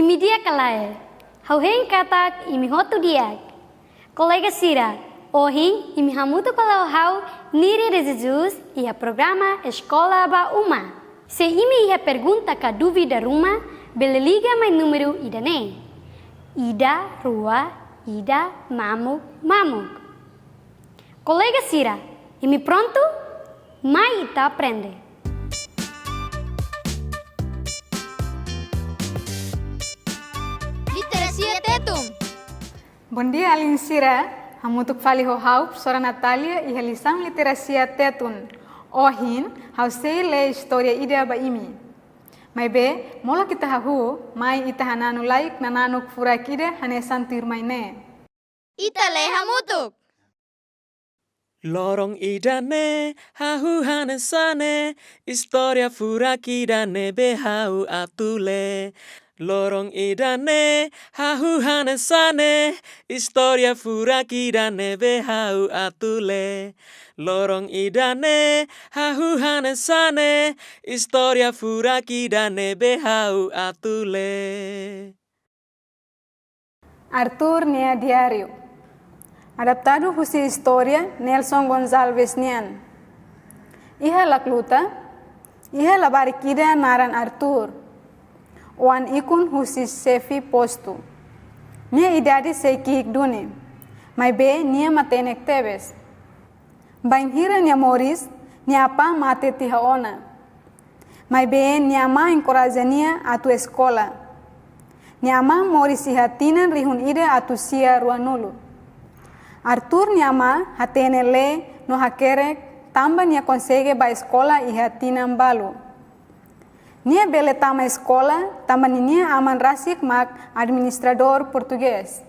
imi dia kalae. Hau hein katak imi hotu diak. Colega Sira, hoje imi hamutu kalau hau nire de Jesus ia programa Escola Ba Uma. Se imi ia pergunta ka dúvida ruma, bele liga mai número idane. Ida, rua, ida, mamuk, mamuk. Colega Sira, imi pronto? Mai ita aprende. Literacia Tetum. Bom dia, Alin Sira. Hamutuk fali ho hau, professora Natália e lição Literacia Tetum. Hoje, hau sei le história ida ba imi. Mai be, mola kita hahu, mai ita hananu laik nananuk furakida hanesan tirmaine. Ita le hamutuk. Lorong idane, hahu hanesane, historia furakidane behau atule. Lorong idane, hahu hanesane, historia furakidane behau atule. Lorong idane, hahu hanesane, historia furakidane behau atule. Arthur Nea Diário. Adaptado husi história Nelson Gonçalves Nian. Iha lakluta, iha labarikida naran Arthur. Oan ikun husi sefi postu. Nia idade seikik dune. Mai be nia matenek tebes. Bain hira nia moris, nia apa mate tiha ona. Mai be nia ma encoraja nia atu escola. Nia ma moris iha tinan rihun ide atu sia ruanulu. Arthur niama hatene le no hakerek tamba nia consegue ba escola e hatinan balu. Nia bele tama escola tamba nia aman rasik mak administrador português.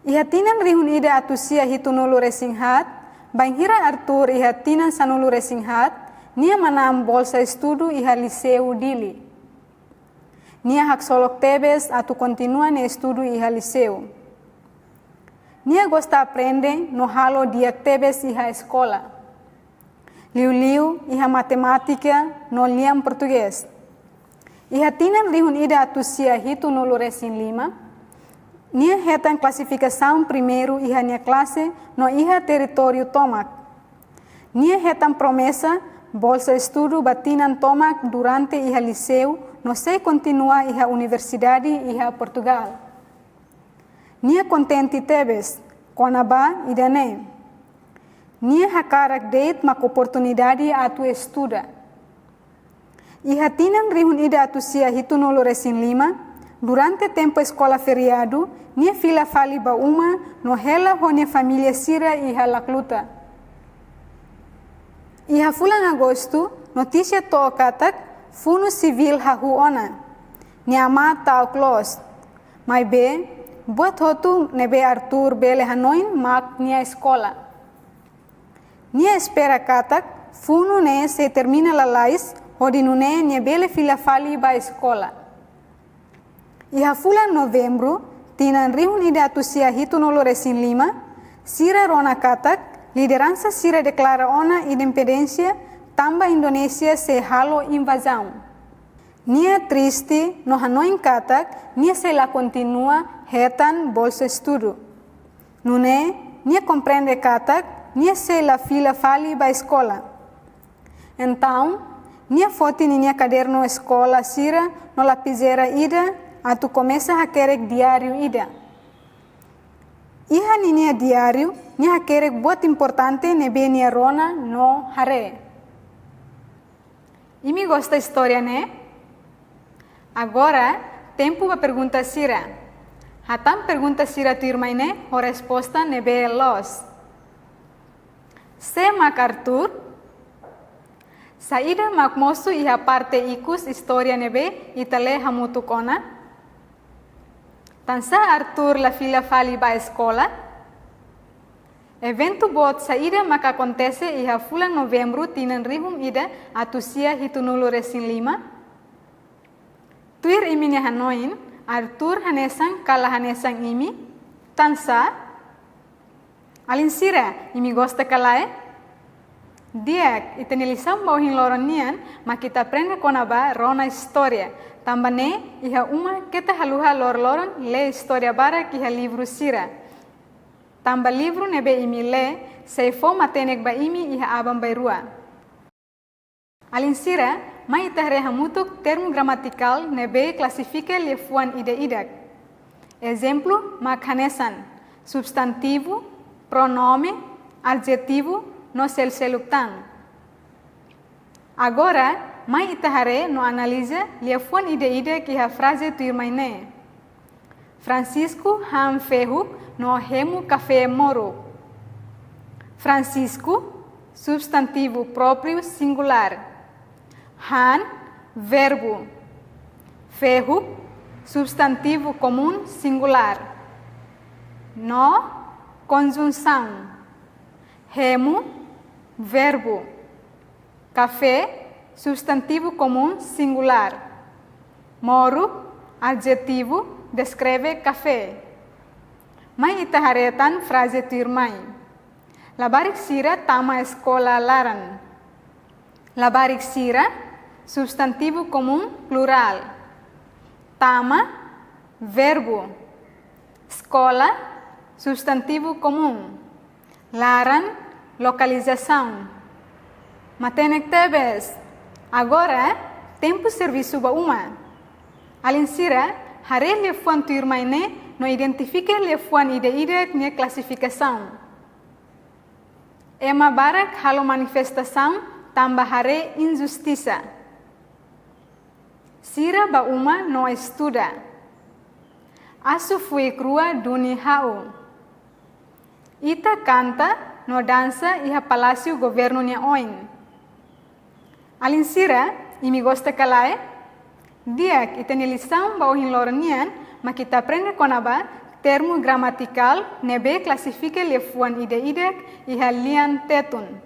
E hatinan rihun ide atusia hitunulu resinghat, banghira Arthur e hatinan sanulu resinghat, nia manam bolsa estudo e liceu dili. Nia hak solok tebes atu continua ne estudo e liceu. Nia gosta aprende no halo diak tebes iha escola. Liu-liu iha matemática no liam português. Iha tinan rihun ida atusia hitu no loresin lima. Nia hetan classificação primeiro iha nia classe no iha território tomak. Nia hetan promessa bolsa estudo batinan tomak durante iha liceu no sei continua iha universidade iha Portugal. Nia contente tebes, konaba idane. Nia hakarak date mak oportunidade atu estuda. Iha tinan rihun ida atu sia hitunolo resin lima, durante tempo escola feriado, nia fila fali ba uma no hela honia familia sira iha lakluta. Iha fulan agosto, notícia to katak, funo civil hahu ona. Nia ma tau close. Mai be, buat hotu nebe Arthur bele hanoin mak nia escola. Nia espera katak, funo ne se termina la lais, hodinu ne nia bele fila fali ba escola. Iha fulan novembro, tinan rihun ida atusia hitu nolo resin lima, sira rona katak, liderança sira declara ona independência, tamba Indonesia se halo invasão. Nia triste no hanoin katak, nia se la continua hetan bolsa estudo. Nune, nia compreende katak, nia se la fila fali ba escola. Então, nia foti ni nia caderno escola sira no lapiseira ida, atu começa a querer diário ida. Iha ni nia diário, nia querer buat importante nebe nia rona no hare. Imi gosta história, né? Agora, tempo para pergunta sira. Hatam pergunta sira tu irmãine, a resposta nebe los. Se mak Arthur, saída mak moço e a parte ikus história nebe itale hamutu kona. Tansa Arthur la fila fali ba escola. Evento bot saída mak acontece e a fulan novembro tinan rihum ida atusia hitunulu resin lima. Tuir imi hanoin, Arthur hanesang kala hanesang imi, tansa, alin sira imi gosta kalae, Diak, itenilisam bauhin loronian, makita aprende konaba rona história. Tambane iha uma kita haluha lor-loron le história barak iha livro sira. Tamba livro nebe imi le, seifo matenek ba imi iha abam bairua. Alin sira, mai itahre hamutuk termo gramatikal nebe klasifica lefuan ida-idak. Exemplo, makanesan, substantivo, pronome, adjetivo, no selseluktan. Agora, mai itahare no analisa lefuan ida-idak iha frase tuirmaine. Francisco ham fehuk no hemu café moro. Francisco, substantivo próprio singular. Han, verbo. Fehuk, substantivo comum singular. No, conjunção. Hemu, verbo. Café, substantivo comum singular. Moro, adjetivo, descreve café. Mai itaharetan frase tuirmai. Labarik sira tama escola laran. Labarik sira, substantivo comum plural. Tama, verbo. Escola, substantivo comum. Laran, localização. Matenek tebes. Agora, tempo serviço ba uma. Alin sira, hare lefuan tuirmaine no identifica lefuan ida-idak nia klasifikasão. Ema barak halo manifestação tambah hare injustiça. Sira ba uma no estuda. Asu fui crua duni hau. Ita canta no dança iha palácio governo nia oin. Alin sira, imi gosta kalae, diak ita nilisão ba ohin loranian, mas kita aprende konaba termo gramatikal nebe klasifica lefuan ida-idak iha lian tetun.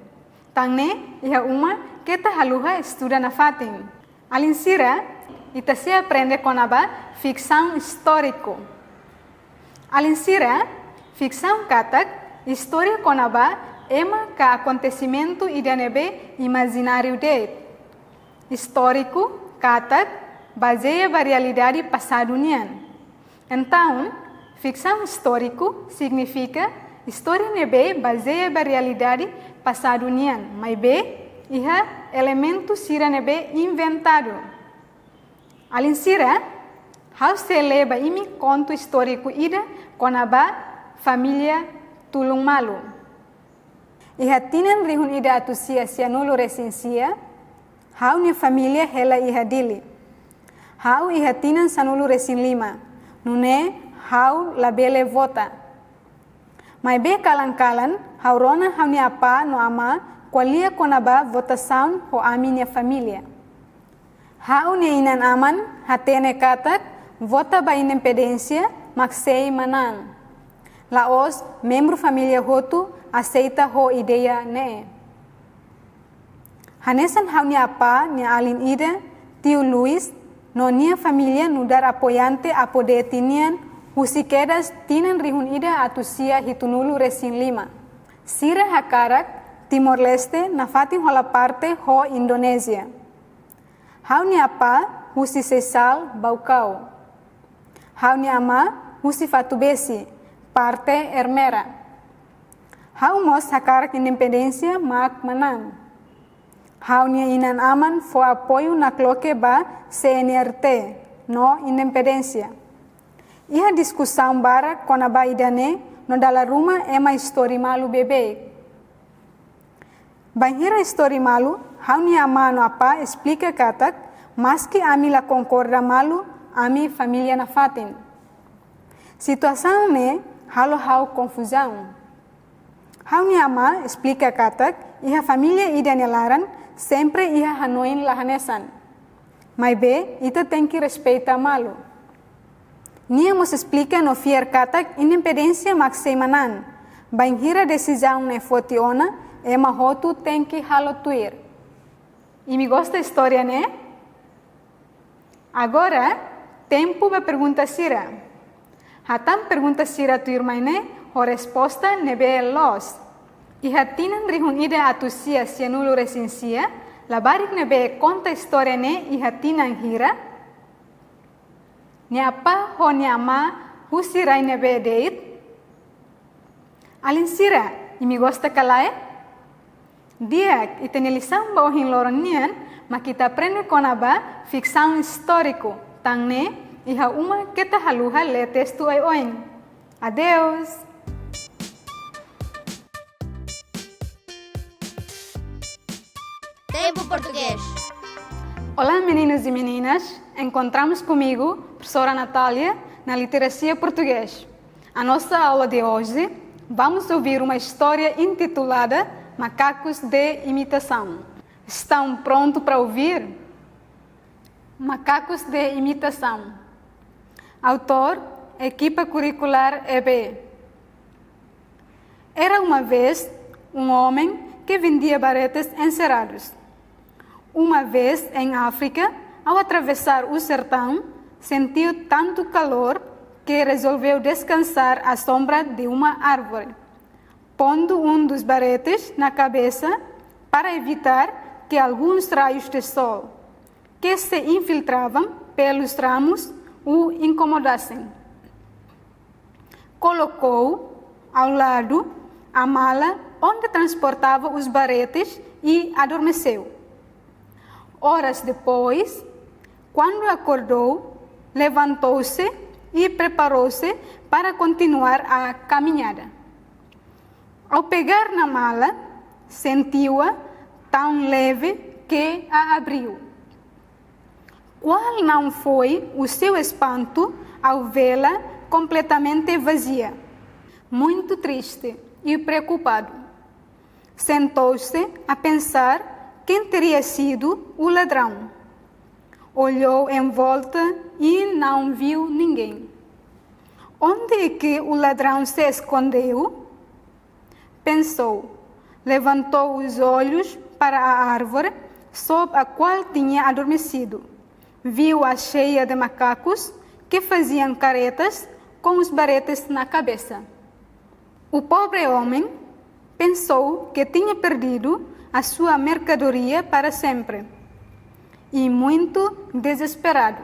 Tangne iha uma kita haluha estuda na fatin. Alin sira, ita se aprende konaba ficção histórico. Alin sira, ficção katak história konaba ema ka acontecimento ida nebe imaginário de. Histórico katak baseia ba realidade passadunian. Então, ficção histórico significa história nebe baseia ba realidade passadunian, mas be iha elemento sira nebe inventado. Alin sira, hau se leba imi conto histórico ida konaba família tulung malu. Iha tinan rihun ida atusia sianulu resensia, hau ni família hela iha dili. Hau iha tinan sanulu resin lima. Nune hau labele vota. Mai be kalan-kalan hau rona hau ni apa no ama kualia konaba votação ho ami nia família. Hau ni inan aman hatene katak vota ba independência maksei manan. Laos membro família hotu aceita ho ideia ne. Hanesan hau ni apa ni alin ida tio Luis no nia família nudar apoiante apodetinian husikedas tinan rihun ida atusia hitunulu resin lima. Sira hakarak Timor Leste na fatin hola parte ho Indonesia. Hau ni apa husi sesal baukau. Hau ni ama husi fatubesi parte ermera. Hau mos hakarak independência mak manan. Hau ni inan aman fo apoio na cloque ba CNRT no independência. Iha discussão bara konaba idane no dala ruma ema histori malu bebe. Banhira histori malu, hau ni ama no apa explica katak, mas que ami la concorda malu, ami família na fatin. Situação ne halo hau confusão. Hau ni ama explica katak, iha família idane laran sempre iha hanoin lahanesan. Mas be, ita tem que respeitar malu. Nia mos explica no fier katak independência makseimanan. Banhira decisão ne fotiona, ema hotu tem que halotuir. E me gosta a história, né? Agora, tempo para pergunta sira. Hatam pergunta sira tu irmã, né? O resposta nebe los. E hatinan rihun ida atusia sianulu resensia, labarik nebe conta história, né? E hatinan hira. Niapa honiama husirai nebe deit? Alin sira, imi gosta kalai? Diak itenilisan bauhin lorong nian, makita aprende konaba ficção histórico, tangne iha uma kita haluha le texto ai oin. Adeus! Tempo Português. Olá meninos e meninas, encontramos comigo, professora Natália, na literacia português. A nossa aula de hoje, vamos ouvir uma história intitulada Macacos de Imitação. Estão prontos para ouvir? Macacos de Imitação. Autor, Equipa Curricular EB. Era uma vez um homem que vendia baretes encerrados. Uma vez, em África, ao atravessar o sertão, sentiu tanto calor que resolveu descansar à sombra de uma árvore, pondo um dos baretes na cabeça para evitar que alguns raios de sol, que se infiltravam pelos ramos, o incomodassem. Colocou ao lado a mala onde transportava os baretes e adormeceu. Horas depois, quando acordou, levantou-se e preparou-se para continuar a caminhada. Ao pegar na mala, sentiu-a tão leve que a abriu. Qual não foi o seu espanto ao vê-la completamente vazia? Muito triste e preocupado. Sentou-se a pensar quem teria sido o ladrão. Olhou em volta e não viu ninguém. Onde é que o ladrão se escondeu? Pensou, levantou os olhos para a árvore sob a qual tinha adormecido. Viu-a cheia de macacos que faziam caretas com os baretes na cabeça. O pobre homem pensou que tinha perdido a sua mercadoria para sempre e, muito desesperado,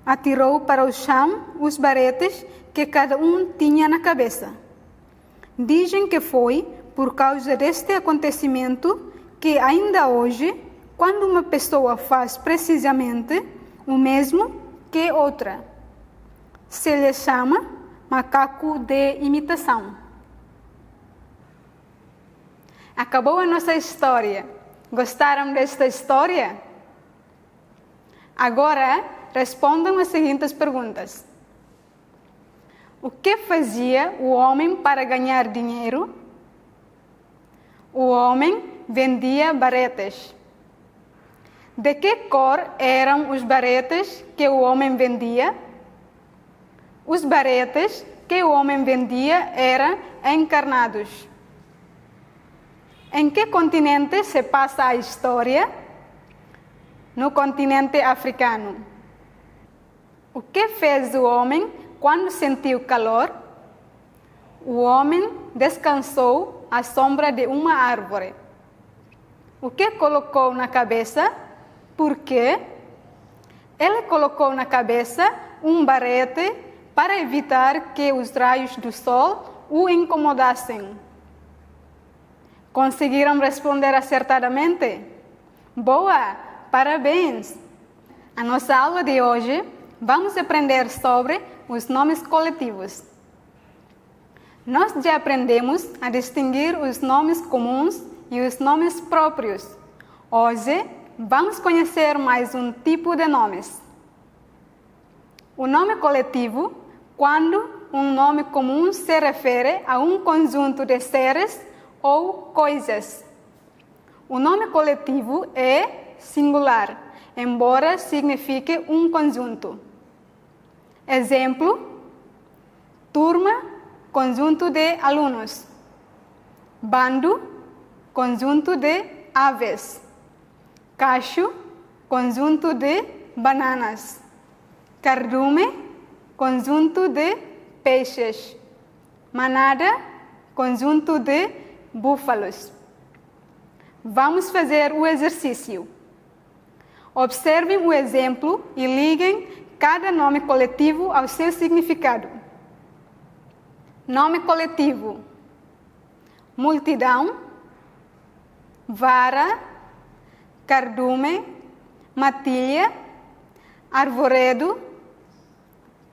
atirou para o chão os baretes que cada um tinha na cabeça. Dizem que foi por causa deste acontecimento que ainda hoje, quando uma pessoa faz precisamente o mesmo que outra, se lhe chama macaco de imitação. Acabou a nossa história. Gostaram desta história? Agora, respondam as seguintes perguntas. O que fazia o homem para ganhar dinheiro? O homem vendia baretes. De que cor eram os baretes que o homem vendia? Os baretes que o homem vendia eram encarnados. Em que continente se passa a história? No continente africano. O que fez o homem quando sentiu calor? O homem descansou à sombra de uma árvore. O que colocou na cabeça? Por quê? Ele colocou na cabeça um barete para evitar que os raios do sol o incomodassem. Conseguiram responder acertadamente? Boa! Parabéns! A nossa aula de hoje, vamos aprender sobre os nomes coletivos. Nós já aprendemos a distinguir os nomes comuns e os nomes próprios. Hoje, vamos conhecer mais um tipo de nomes. O nome coletivo, quando um nome comum se refere a um conjunto de seres ou coisas. O nome coletivo é singular, embora signifique um conjunto. Exemplo: turma, conjunto de alunos. Bando, conjunto de aves. Cacho, conjunto de bananas. Cardume, conjunto de peixes. Manada, conjunto de búfalos. Vamos fazer o exercício. Observem o exemplo e liguem cada nome coletivo ao seu significado. Nome coletivo: multidão, vara, cardume, matilha, arvoredo,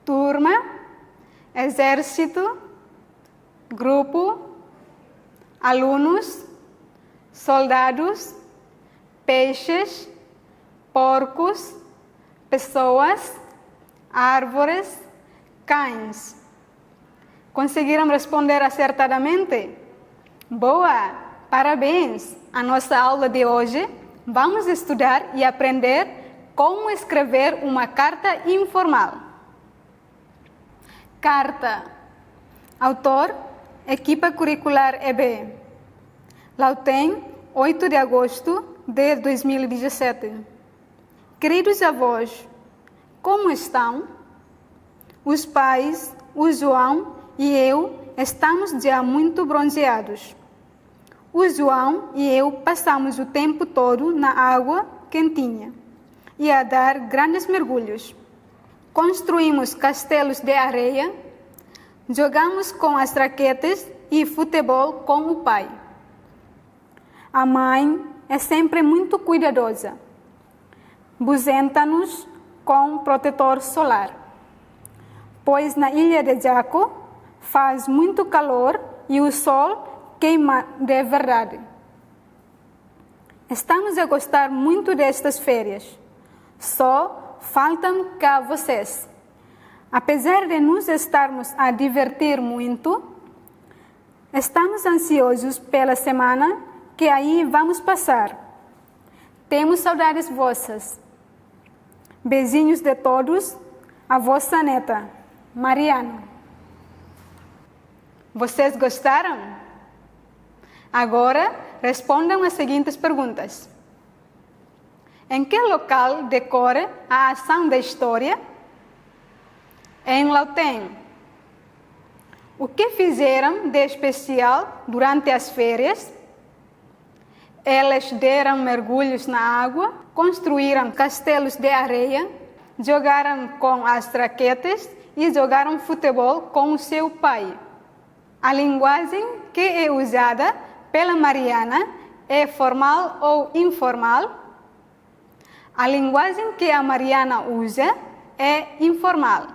turma, exército, grupo, alunos, soldados, peixes, porcos, pessoas, árvores, cães. Conseguiram responder acertadamente? Boa! Parabéns! A nossa aula de hoje vamos estudar e aprender como escrever uma carta informal. Carta. Autor: Equipa Curricular EB. Lautém, 8 de agosto de 2017. Queridos avós, como estão? Os pais, o João e eu estamos já muito bronzeados. O João e eu passamos o tempo todo na água quentinha e a dar grandes mergulhos. Construímos castelos de areia, jogamos com as raquetes e futebol com o pai. A mãe é sempre muito cuidadosa. Buzenta-nos com protetor solar, pois na ilha de Jaco faz muito calor e o sol queima de verdade. Estamos a gostar muito destas férias. Só faltam cá vocês. Apesar de nos estarmos a divertir muito, estamos ansiosos pela semana que aí vamos passar. Temos saudades vossas. Beijinhos de todos, a vossa neta, Mariana. Vocês gostaram? Agora respondam as seguintes perguntas. Em que local decorre a ação da história? Em Lautém. O que fizeram de especial durante as férias? Elas deram mergulhos na água, construíram castelos de areia, jogaram com as raquetes e jogaram futebol com o seu pai. A linguagem que é usada pela Mariana é formal ou informal? A linguagem que a Mariana usa é informal.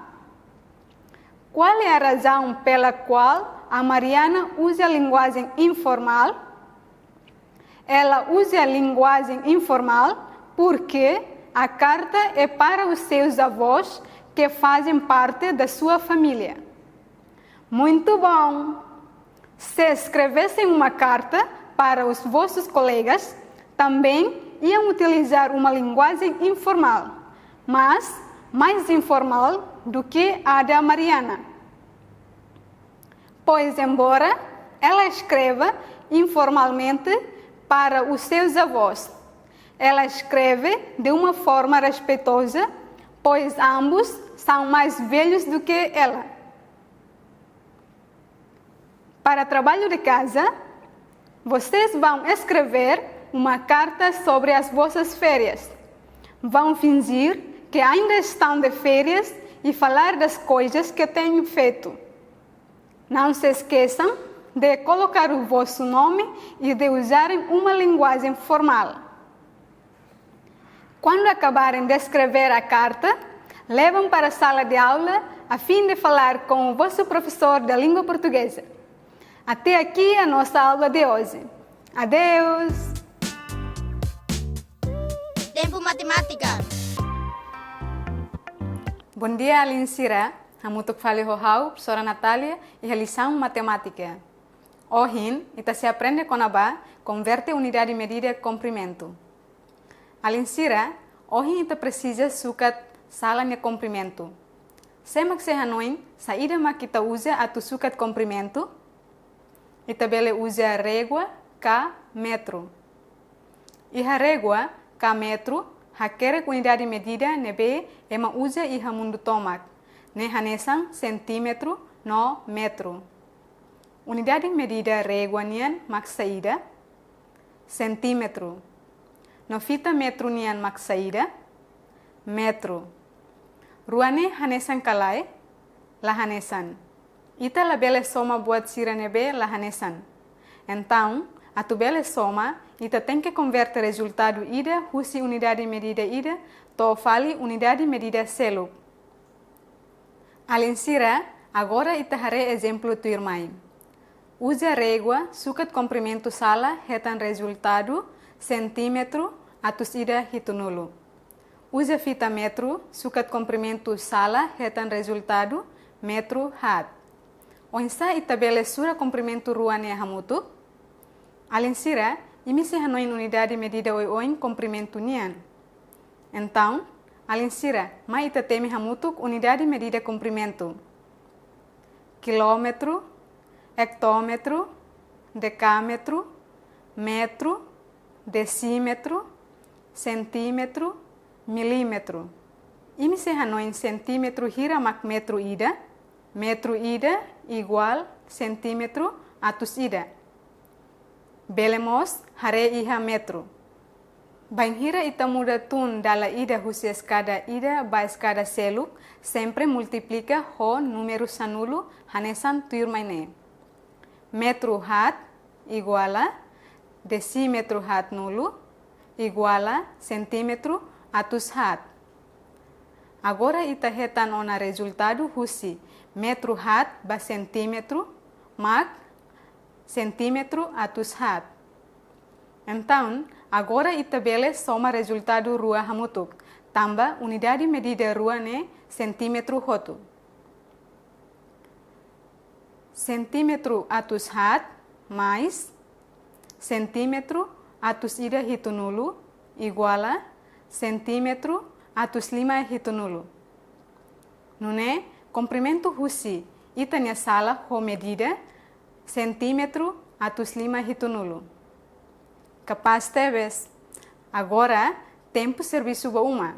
Qual é a razão pela qual a Mariana usa a linguagem informal? Ela usa a linguagem informal porque a carta é para os seus avós que fazem parte da sua família. Muito bom! Se escrevessem uma carta para os vossos colegas, também iam utilizar uma linguagem informal, mas mais informal do que a da Mariana. Pois, embora ela escreva informalmente para os seus avós, ela escreve de uma forma respeitosa, pois ambos são mais velhos do que ela. Para trabalho de casa, vocês vão escrever uma carta sobre as vossas férias. Vão fingir que ainda estão de férias e falar das coisas que têm feito. Não se esqueçam de colocar o vosso nome e de usarem uma linguagem formal. Quando acabarem de escrever a carta, levam para a sala de aula a fim de falar com o vosso professor da língua portuguesa. Até aqui a nossa aula de hoje. Adeus! Tempo matemática. Bom dia, Alinsira. Hamutuk fali hohau, professora Natália, e lição matemática. Hoje, ita se aprende com a converte unidade de medida em comprimento. Alinsira, hoje ita precisa sukat sala de comprimento. Semak se hanoin, saída ma kita usa atu sukat comprimento, ita bele usa régua ka metro. Iha régua ka metro, hakere unidade de medida nebe ema usa iha mundu tomak, ne hanesang centímetro no metro. Unidade de medida régua nian mak saída, centímetro. No fita metro nian mak saída, metro. ruane hanesan kalai, la hanesan. Ita la bele soma buat sira nebe la hanesan. Então, a tu bele soma, ita tem que converter resultado ida husi unidade medida ida, to fali unidade medida selu. Além sira, agora ita hare exemplo tu irmãe. Usa régua, sukat comprimento sala, retan resultado, centímetro, atus ida hitunulu. Usa fita metro, sukat comprimento sala, retan resultado, metro hat. Onsa ita bele sura comprimento ruane hamutu. Além sira, imi se hanoin unidade medida oin comprimento nian. Então, além sira, ma ita teme hamutuk unidade medida comprimento. Quilômetro, hectômetro, decâmetro, metro, decímetro, centímetro, milímetro. Imi se hanoin centímetro hira mak metro ida igual centímetro atus ida. Belemos hare iha metro. Bain hira ita muda tun dala ida husi escada ida ba escada seluk, sempre multiplica ho número sanulu hanesan tuirmaine. Metro hat iguala decímetro hat nulu iguala centímetro atus hat. Agora ita retan ona resultado husi metro hat ba centímetro mak centímetro atus hat. Então, agora ita bele soma resultado rua hamutuk, tamba unidade medida rua ne centímetro hotu. Centímetro atus hat mais centímetro atus ida hitunulu iguala centímetro atus lima hitunulu. Nune, comprimento husi ita nia sala ho medida centímetro atus lima hitunulu. Capaz teves. Agora, tempo serviço ba uma.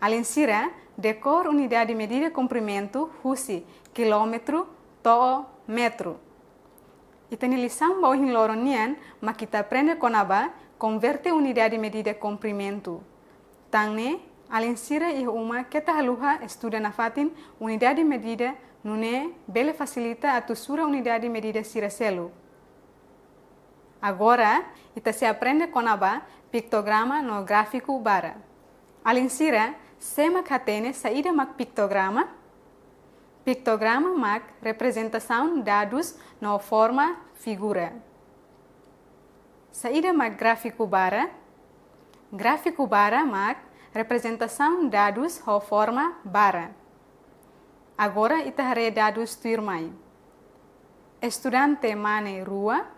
Além sira, decor unidade medida comprimento husi quilômetro to metro. Itani lição ba hin loronian, ma kita aprende konaba converte unidade medida comprimento. Tangne, além sira e uma kita haluha estuda na fatin unidade medida nune bele facilita a tusura unidade medida sira selu. Agora, ita se aprende konaba pictograma no gráfico bara. Além sira, sema katene saída mak pictograma. Pictograma mak representação dados no forma figura. Saída mak gráfico bara. Gráfico bara mak representação dados no forma bara. Agora ita hare dados tuirmai. Estudante mane rua.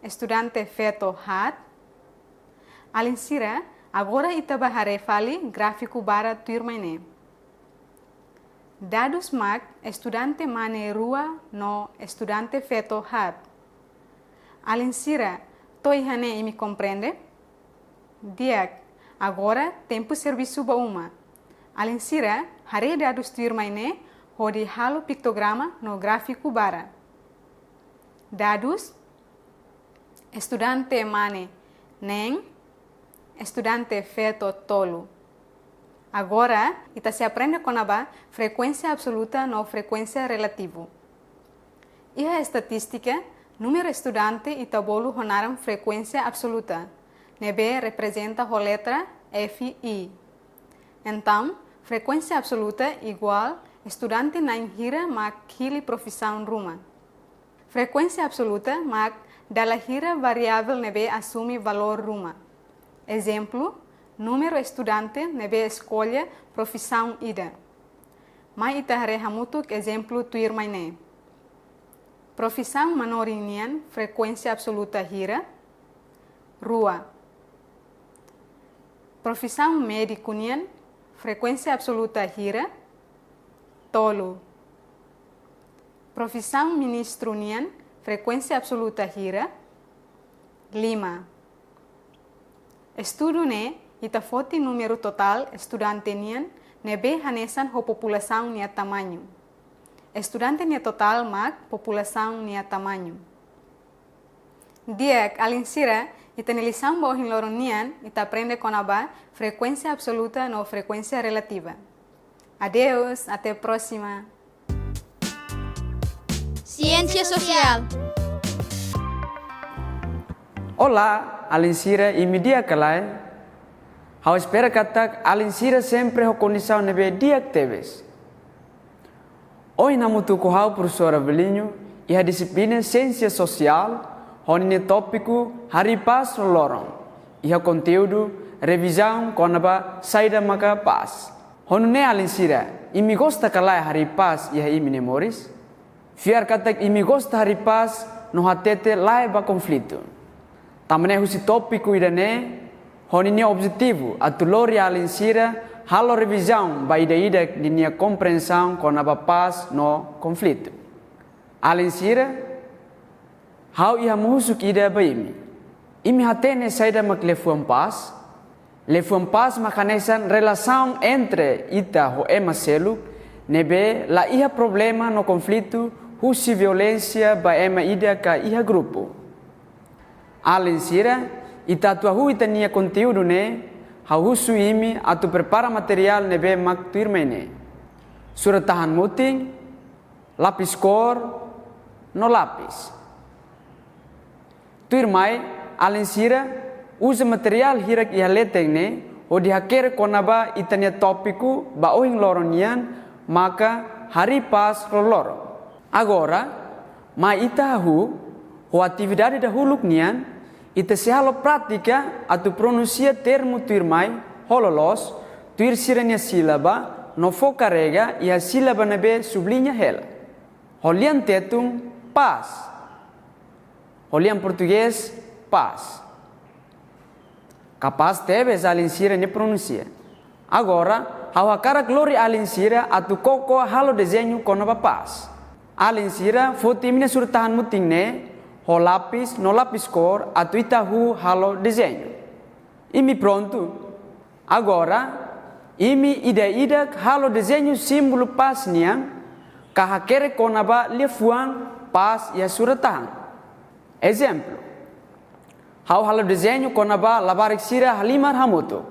Estudante feto hat. Além sira, agora ita bahare fali gráfico bara tuirmaine. Dados mak estudante mane rua no estudante feto hat. Além sira, toi hane imi compreende? Diak, agora tempo serviço ba uma. Além sira, hare dados tuirmaine hodi halo pictograma no gráfico bara. Dados estudante mane neng, estudante feto tolo. Agora, ita se aprende konaba frequência absoluta no frequência relativo. Iha estatística, número estudante ita bolu honaram frequência absoluta. Nebe representa a letra FI. Então, frequência absoluta igual estudante na hira mak hili profissão ruma. Frequência absoluta mak dala hira variável nebe assume valor ruma. Exemplo, número estudante nebe escolha profissão ida. Mai ita hare hamutuk exemplo tuirmaine. Profissão manorinian frequência absoluta hira. Rua. Profissão médico nian frequência absoluta hira. Tolo. Profissão ministro nian frequência absoluta hira. Lima. Estudo ne ita foti número total estudante nian nebe hanesan ho população nia tamanho. Estudante nia total mak população nia tamanho. Diak além sira ita nilisang bohin loron nian ita aprende konaba frequência absoluta no frequência relativa. Adeus, até a próxima. Ciência social. Olá, Alinsira e media kalai. Hau espera katak Alinsira sempre ho condição nebe dia teves. Hoje namutu ko hau professora Belinho e a disciplina ciência social, honine tópico hari pas lorong. E o conteúdo revisão konaba saida maka pas. Honune Alinsira, imi gosta kalai hari pas e imi memoris. Fiar katak imi gosta hari pas no hatete lai ba conflito. Tamane husi tópico idane, honine objetivo atulori Alinsira halo revisão ba ida dinia compreensão konaba pas no conflito. Alinsira, hau iha muhusuk ida ba imi. Imi hatene saida mak lefuam pas. Lefuam pas makanesan relação entre ita ho ema selu nebe la iha problema no conflito husi violência ba ema ida ka iha grupo. Alinsira, ita tua hu itania conteúdo ne hau husu imi atu prepara material nebe mak tuirmene. Surat tahan muting, lapis kor, no lapis. Tuirmai, Alinsira, usa material hirak iha leteng ne, ho dihakere konaba itania topiku ba ohing loronian, maka hari pas lorong. Agora, ma ita hu, ho atividade da huluk nian, ita se halo prática atu pronuncia termo tuirmai, hololos, tuir sirania sílaba, no fo carrega e a sílaba nebe sublinha hela. Holian tetung, paz. Holian português, paz. Capaz teves Alinsira ne pronuncia. Agora, hau akara glori Alinsira atu koko halo desenho konaba paz. Alinsira foto imine surtahan muting ne, ho lapis, no lapis cor, atu itahu halo desenho. Imi pronto. Agora, imi ida halo desenho símbolo paz niang, kahakere konaba lefuang paz ya suratahan. Exemplo. Hau halo desenho konaba labarik sira halimar hamuto.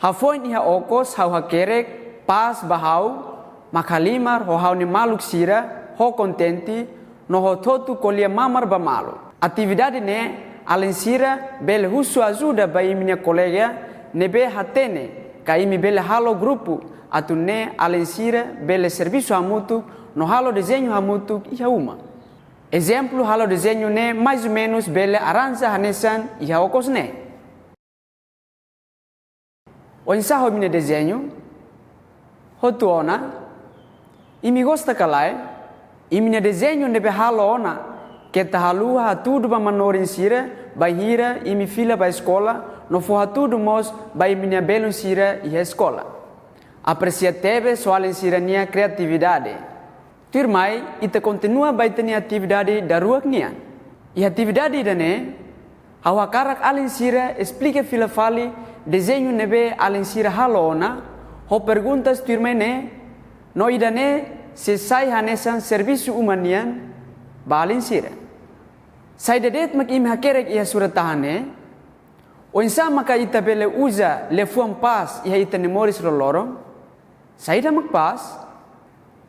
Hafoin iha okos hau hakerek paz bahau, makalimar ho hau ni maluk sira, ho contente, no ho totu kolia mamar ba malu. Atividade ne, Alinsira bele husu ajuda ba minha colega, nebe hatene, ka imi bele halo grupo, atu ne Alinsira bele serviço hamutu, no halo desenho hamutu iha uma. Exemplo halo desenho ne, mais ou menos bele aranja hanesan iha okos ne. O ensaho mine desenho, ho tuona, imi gosta kalai, imine desenho nebe halo ona, que tahalua hatudo ba manorin sira, bahira imi fila ba escola, no fo hatudo mos ba imine belun sira e escola. Aprecia teve soal sirania criatividade. Turmai, ita continua ba itania atividade da ruak nia. E atividade dane, hau hakarak Alinsira explica fila fali desenho nebe Alinsira halo ona, ho perguntas turmai ne, no idane se sai hanesan serviço humanian ba Alinsira. Sai dedet mak imi hakerek ia suratahane, o insa maka ita bele usa lefuam pas ia ita nemoris lorong, sai da mak pas,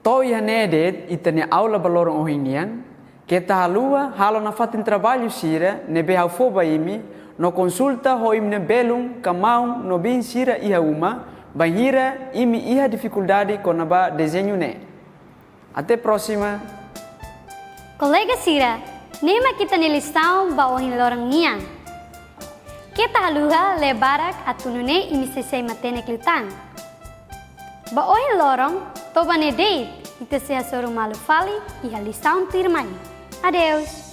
to ia nedet ita ne aula balorong ohinian, que tahalua halo na fatin trabalho sira nebe hau foba imi, no consulta ho imne belum kamau no bin sira iha uma, bahira imi iha dificuldade konaba desenho ne. Até próxima. Colega Sira, nema kita ni listaun ba ohin lorang niang. Kita haluha lebarak atunune imi sesei matene klitang. Ba ohin lorong toba ne date ita seha soru malu fali iha listaun tirmai. Adeus.